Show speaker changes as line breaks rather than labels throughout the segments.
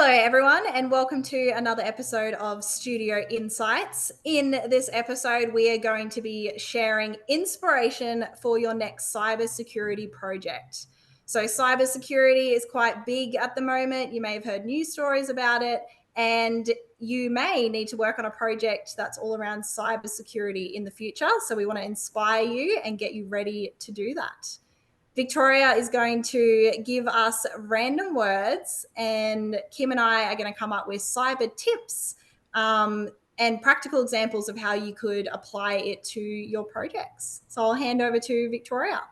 Hello, everyone, and welcome to another episode of Studio Insights. In this episode, we are going to be sharing inspiration for your next cybersecurity project. So, cybersecurity is quite big at the moment. You may have heard news stories about it, and you may need to work on a project that's all around cybersecurity in the future. So, we want to inspire you and get you ready to do that. Victoria is going to give us random words, and Kim and I are going to come up with cyber tips and practical examples of how you could apply it to your projects. So I'll hand over to Victoria.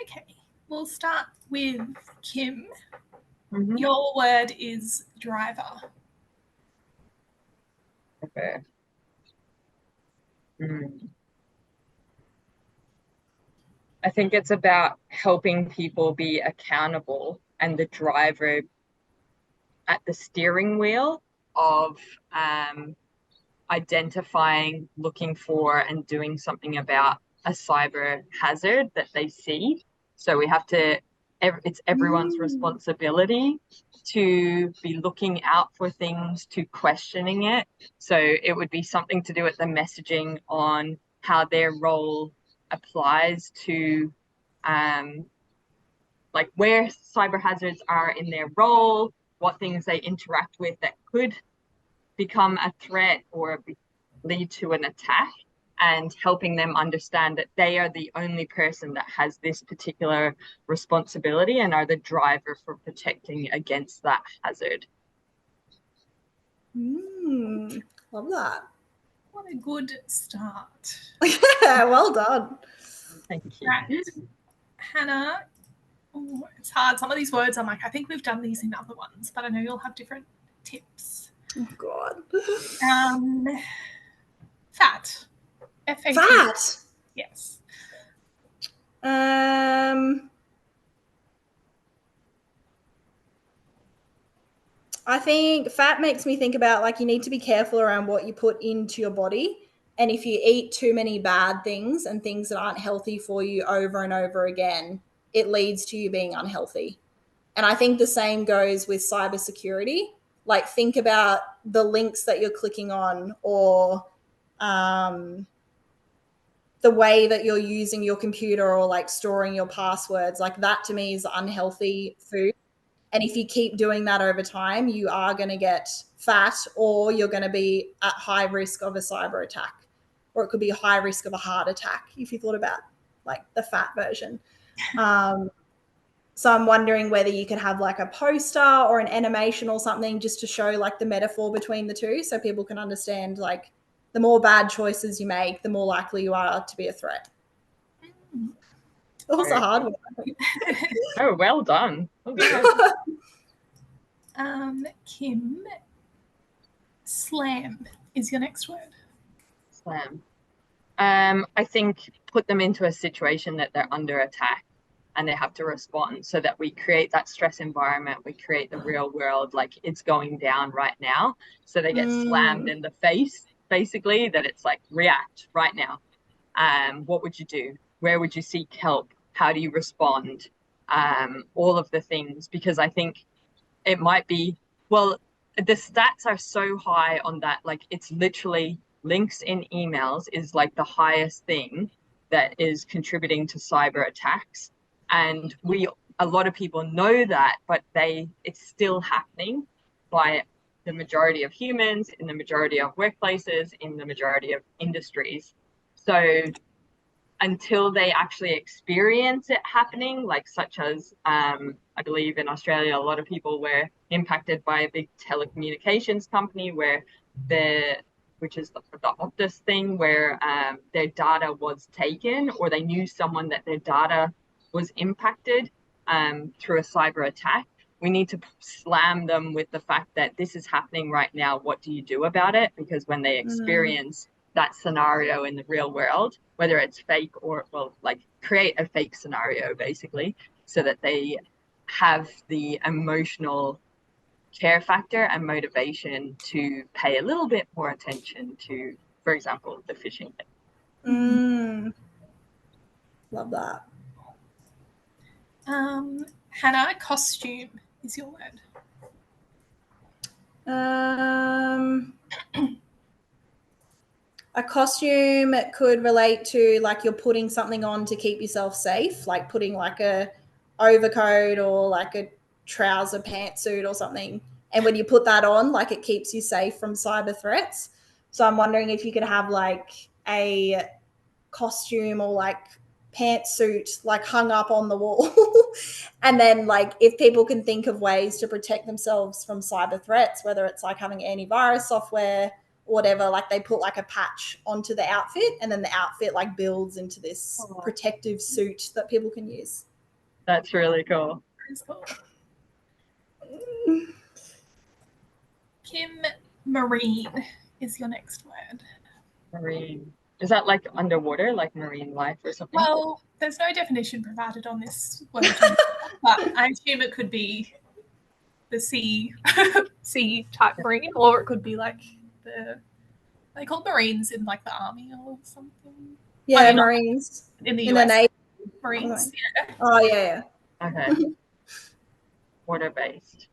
Okay, we'll start with Kim. Mm-hmm. Your word is driver.
Okay. I think it's about helping people be accountable and the driver at the steering wheel of identifying, looking for, and doing something about a cyber hazard that they see. So we have to, it's everyone's responsibility to be looking out for things, to questioning it. So it would be something to do with the messaging on how their role applies to like where cyber hazards are in their role, what things they interact with that could become a threat or lead to an attack, and helping them understand that they are the only person that has this particular responsibility and are the driver for protecting against that hazard.
Love that.
What a good start.
Yeah, well done.
Thank you.
Right. Hannah, it's hard. Some of these words I'm like, I think we've done these in other ones, but I know you'll have different tips.
Oh, God.
Fat. F-A-T.
Fat?
Yes.
I think fat makes me think about like you need to be careful around what you put into your body. And if you eat too many bad things and things that aren't healthy for you over and over again, it leads to you being unhealthy. And I think the same goes with cybersecurity. Like think about the links that you're clicking on, or the way that you're using your computer, or like storing your passwords. Like that to me is unhealthy food. And if you keep doing that over time, you are going to get fat, or you're going to be at high risk of a cyber attack, or it could be a high risk of a heart attack if you thought about like the fat version. So I'm wondering whether you could have like a poster or an animation or something just to show like the metaphor between the two, so people can understand like the more bad choices you make, the more likely you are to be a threat. It was a hard one.
Oh, well done. Okay.
Kim, slam is your next word.
Slam. I think put them into a situation that they're under attack and they have to respond, so that we create that stress environment. We create the real world like it's going down right now. So they get slammed in the face, basically, that it's like react right now. What would you do? Where would you seek help? How do you respond? All of the things, because I think it might be, well, the stats are so high on that. Like it's literally links in emails is like the highest thing that is contributing to cyber attacks. And a lot of people know that, but it's still happening by the majority of humans, in the majority of workplaces, in the majority of industries. So until they actually experience it happening, like such as I believe in Australia, a lot of people were impacted by a big telecommunications company which is the Optus thing, where their data was taken, or they knew someone that their data was impacted through a cyber attack. We need to slam them with the fact that this is happening right now. What do you do about it? Because when they experience that scenario in the real world, whether it's fake or, well, like create a fake scenario basically, so that they have the emotional care factor and motivation to pay a little bit more attention to, for example, the phishing thing.
Love that.
Hannah, costume is your word.
A costume could relate to like you're putting something on to keep yourself safe, like putting like a overcoat or like a trouser pantsuit or something. And when you put that on, like it keeps you safe from cyber threats. So I'm wondering if you could have like a costume or like pantsuit like hung up on the wall. And then like if people can think of ways to protect themselves from cyber threats, whether it's like having antivirus software or whatever, like they put like a patch onto the outfit and then the outfit like builds into this protective suit that people can use.
That's really cool.
That's cool. Kim, marine is your next word.
Marine. Is that like underwater, like marine life or something?
Well, there's no definition provided on this word, but I assume it could be the sea type marine, or it could be like they call Marines in like the army or something.
Yeah, Marines.
In the
In
US.
the Navy.
Marines. Yeah.
Oh, yeah.
Okay. Water-based.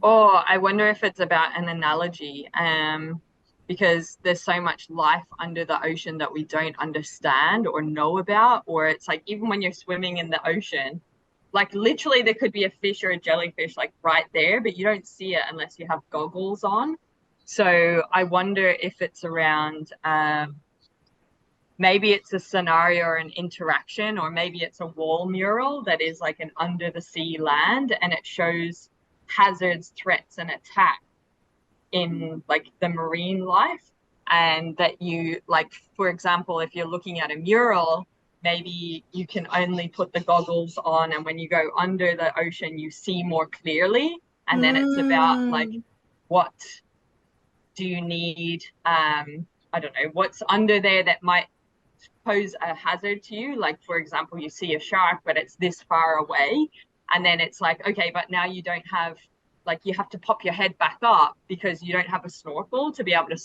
Oh, I wonder if it's about an analogy, because there's so much life under the ocean that we don't understand or know about, or it's like even when you're swimming in the ocean, like literally there could be a fish or a jellyfish like right there, but you don't see it unless you have goggles on. So I wonder if it's around maybe it's a scenario or an interaction, or maybe it's a wall mural that is like an under the sea land, and it shows hazards, threats, and attack in like the marine life. And that you like, for example, if you're looking at a mural, maybe you can only put the goggles on, and when you go under the ocean you see more clearly. And then it's about like, what do you need, I don't know, what's under there that might pose a hazard to you. Like, for example, you see a shark but it's this far away, and then it's like, okay, but now you don't have, like, you have to pop your head back up because you don't have a snorkel to be able to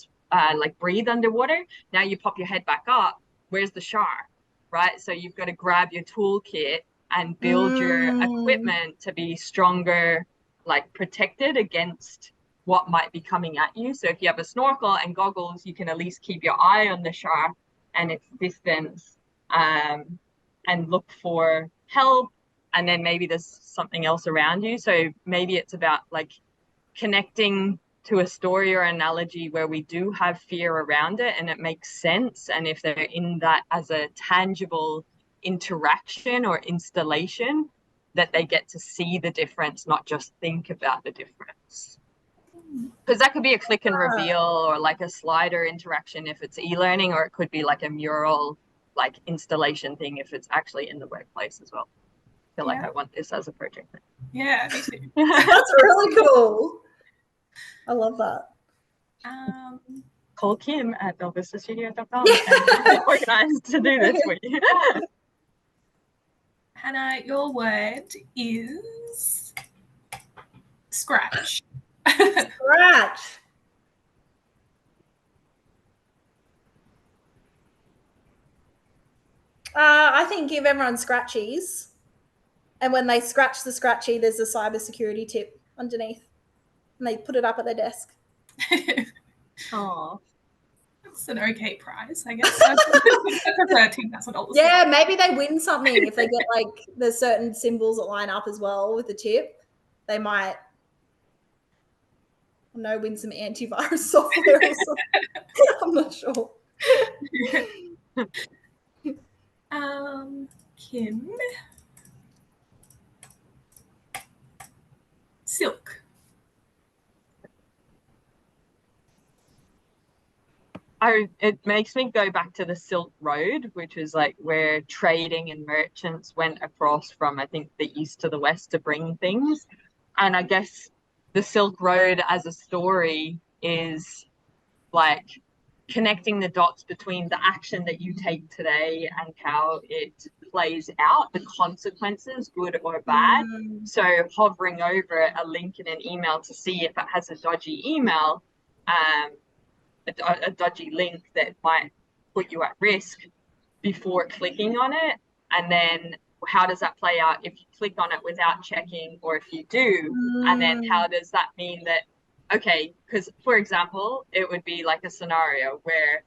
like breathe underwater. Now you pop your head back up, where's the shark, right? So you've got to grab your toolkit and build your equipment to be stronger, like protected against what might be coming at you. So if you have a snorkel and goggles, you can at least keep your eye on the shark and its distance, and look for help. And then maybe there's something else around you. So maybe it's about like connecting to a story or analogy where we do have fear around it and it makes sense. And if they're in that as a tangible interaction or installation, that they get to see the difference, not just think about the difference. Because that could be a click and reveal or like a slider interaction if it's e-learning, or it could be like a mural like installation thing if it's actually in the workplace as well. I feel like I want this as a project.
Yeah, me too.
That's really cool. I love that.
Call Kim at belvistastudios.com and organized to do this for you.
Hannah, your word is scratch.
Scratch. I think give everyone scratchies, and when they scratch the scratchy, there's a cybersecurity tip underneath, and they put it up at their desk.
Oh,
it's an okay prize, I guess. I prefer $2,000.
Yeah, maybe they win something if they get like there's certain symbols that line up as well with the tip. They might, win some antivirus software or something. I'm not sure.
Kim. Silk.
It makes me go back to the Silk Road, which is like where trading and merchants went across from, I think, the east to the west to bring things. And I guess the Silk Road as a story is like connecting the dots between the action that you take today and how it plays out, the consequences, good or bad. So hovering over a link in an email to see if it has a dodgy email, a dodgy link that might put you at risk before clicking on it, and then how does that play out if you click on it without checking, or if you do? And then how does that mean that, okay, because for example, it would be like a scenario where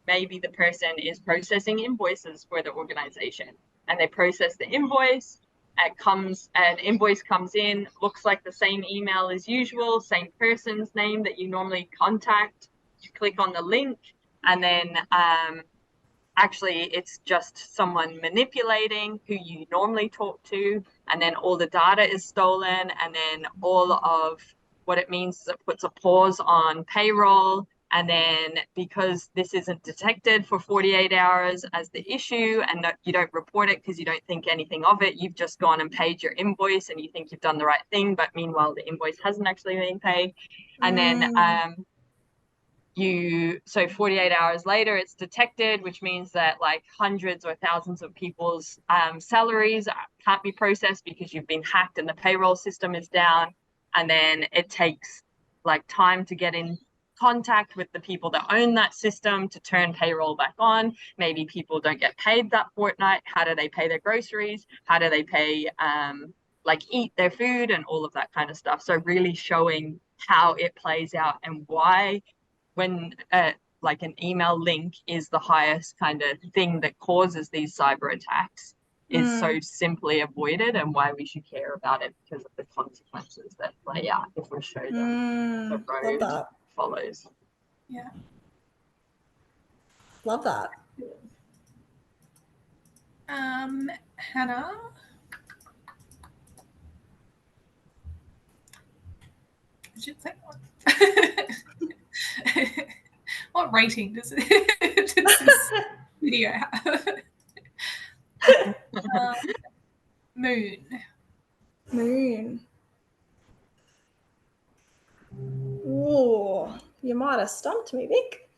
maybe the person is processing invoices for the organization, and they process the invoice, an invoice comes in, looks like the same email as usual, same person's name that you normally contact. You click on the link, and then actually it's just someone manipulating who you normally talk to, and then all the data is stolen, and then all of what it means is it puts a pause on payroll. And then because this isn't detected for 48 hours as the issue, and you don't report it because you don't think anything of it, you've just gone and paid your invoice and you think you've done the right thing, but meanwhile the invoice hasn't actually been paid. And then so 48 hours later it's detected, which means that like hundreds or thousands of people's salaries can't be processed because you've been hacked and the payroll system is down. And then it takes like time to get in contact with the people that own that system to turn payroll back on. Maybe people don't get paid that fortnight. How do they pay their groceries? How do they pay like eat their food and all of that kind of stuff? So really showing how it plays out and why when like an email link is the highest kind of thing that causes these cyber attacks is so simply avoided, and why we should care about it because of the consequences that play out if we show them the road follows.
Yeah.
Love that.
Hannah? I should say one. What rating does this video have? Moon.
Ooh, you might have stumped me, Vic.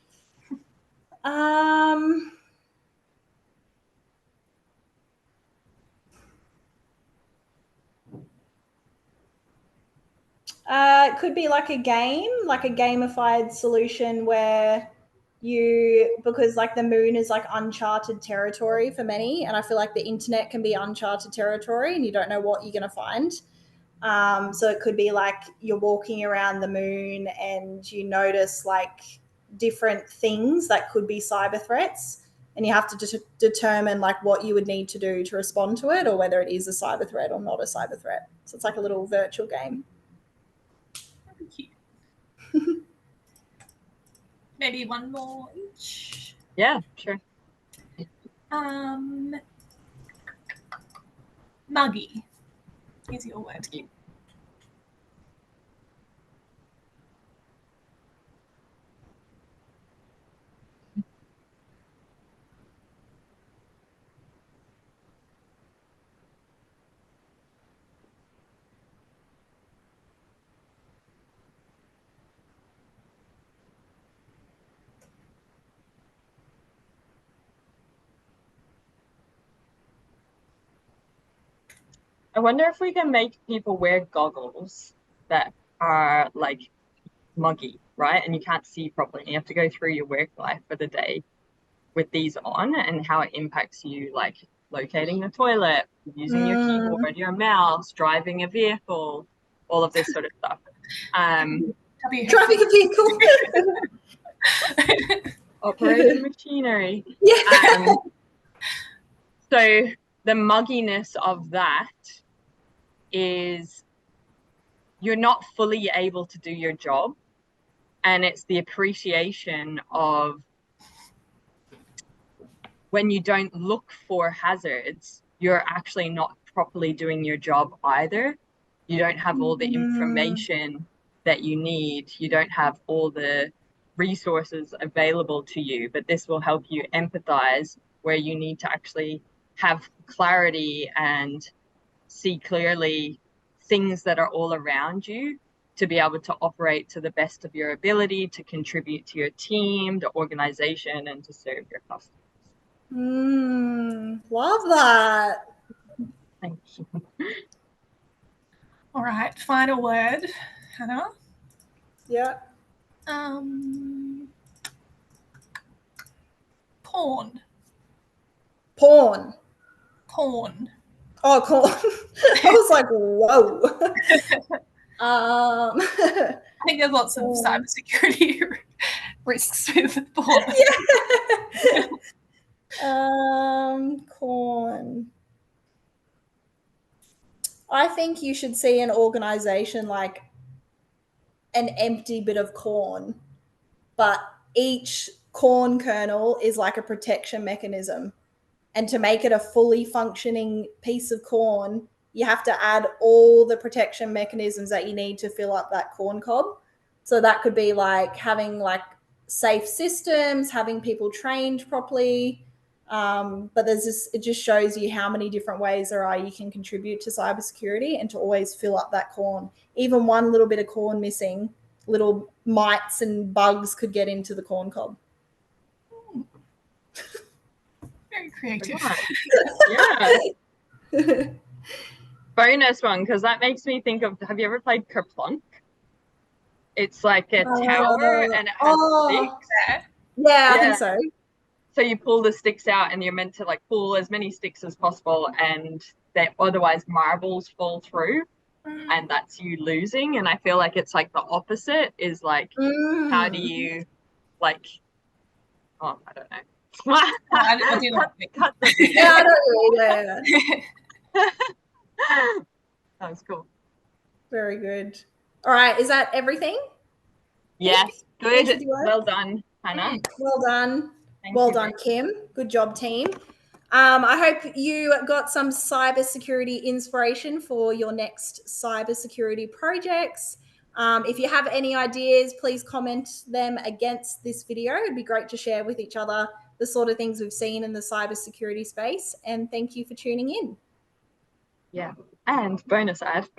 It could be like a game, like a gamified solution where because like the moon is like uncharted territory for many, and I feel like the internet can be uncharted territory and you don't know what you're going to find. So it could be like you're walking around the moon and you notice like different things that could be cyber threats, and you have to determine like what you would need to do to respond to it, or whether it is a cyber threat or not a cyber threat. So it's like a little virtual game.
Maybe one more each.
Yeah, sure.
Muggy is your word.
I wonder if we can make people wear goggles that are like muggy, right? And you can't see properly. You have to go through your work life for the day with these on, and how it impacts you, like locating the toilet, using your keyboard, your mouse, driving a vehicle, all of this sort of stuff.
Driving a vehicle.
Operating machinery.
Yeah.
So the mugginess of that is you're not fully able to do your job, and it's the appreciation of when you don't look for hazards, you're actually not properly doing your job either. You don't have all the information that you need. You don't have all the resources available to you, but this will help you empathize where you need to actually have clarity and see clearly things that are all around you to be able to operate to the best of your ability, to contribute to your team, the organization, and to serve your customers.
Love that.
Thank you.
All right, final word, Hannah.
Yeah.
Porn.
Porn.
Corn.
Oh, corn. I was like, whoa.
I think there's lots of cybersecurity risks with corn.
Corn. I think you should see an organization like an empty bit of corn, but each corn kernel is like a protection mechanism. And to make it a fully functioning piece of corn, you have to add all the protection mechanisms that you need to fill up that corn cob. So that could be like having like safe systems, having people trained properly. But there's this, it just shows you how many different ways there are you can contribute to cybersecurity and to always fill up that corn. Even one little bit of corn missing, little mites and bugs could get into the corn cob.
Very creative.
Yeah. Bonus one, because that makes me think of, have you ever played Kerplunk? It's like a tower and it has sticks.
Yeah, I think so.
So you pull the sticks out and you're meant to like pull as many sticks as possible, and that otherwise marbles fall through and that's you losing. And I feel like it's like the opposite is like, how do you like, I don't know.
I do not
cut the
Yeah, I don't know.
That was cool.
Very good. All right, is that everything?
Yes, good. Well done, Hannah.
Well done.
Thank
well
you.
done, Kim. Good job, team. I hope you got some cybersecurity inspiration for your next cybersecurity projects. If you have any ideas, please comment them against this video. It'd be great to share with each other the sort of things we've seen in the cybersecurity space. And thank you for tuning in.
Yeah, and bonus ad.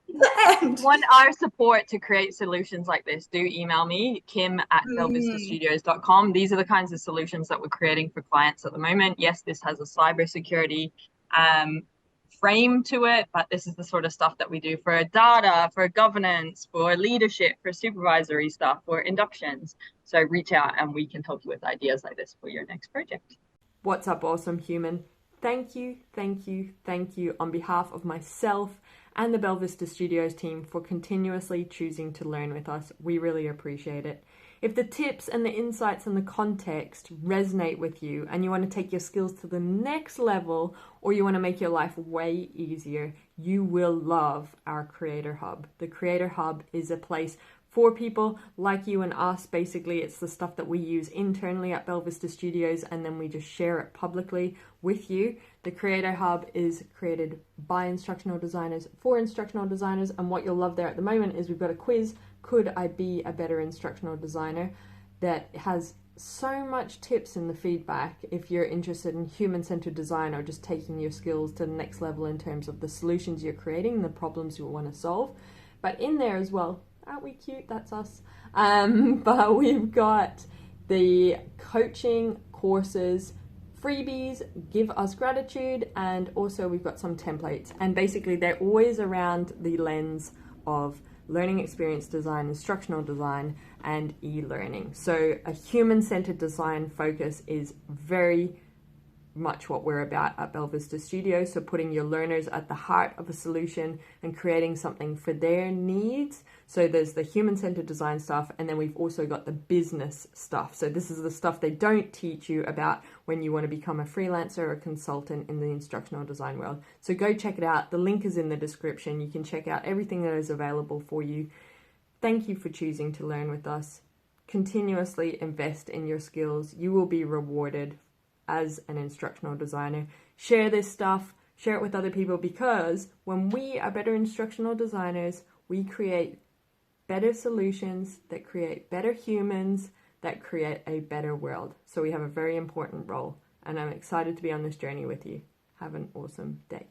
Want our support to create solutions like this, do email me, kim@belvistastudios.com. These are the kinds of solutions that we're creating for clients at the moment. Yes, this has a cybersecurity frame to it, but this is the sort of stuff that we do for data, for governance, for leadership, for supervisory stuff, for inductions. So reach out and we can help you with ideas like this for your next project.
What's up, awesome human? Thank you on behalf of myself and the Belvista Studios team for continuously choosing to learn with us. We really appreciate it. If the tips and the insights and the context resonate with you and you want to take your skills to the next level, or you want to make your life way easier, you will love our Creator Hub. The Creator Hub is a place for people like you and us. Basically, it's the stuff that we use internally at Belvista Studios and then we just share it publicly with you. The Creator Hub is created by instructional designers for instructional designers, and what you'll love there at the moment is we've got a quiz, Could I Be a Better Instructional Designer, that has so much tips in the feedback if you're interested in human-centered design or just taking your skills to the next level in terms of the solutions you're creating and the problems you want to solve. But in there as well, aren't we cute? That's us. But we've got the coaching courses, freebies, give us gratitude, and also we've got some templates. And basically they're always around the lens of learning experience design, instructional design, and e-learning. So a human-centered design focus is very much what we're about at Belvista Studios. So putting your learners at the heart of a solution and creating something for their needs. So there's the human-centered design stuff, and then we've also got the business stuff. So this is the stuff they don't teach you about when you want to become a freelancer or a consultant in the instructional design world. So go check it out. The link is in the description. You can check out everything that is available for you. Thank you for choosing to learn with us. Continuously invest in your skills. You will be rewarded as an instructional designer. Share this stuff, share it with other people, because when we are better instructional designers, we create better solutions that create better humans, that create a better world. So we have a very important role, and I'm excited to be on this journey with you. Have an awesome day.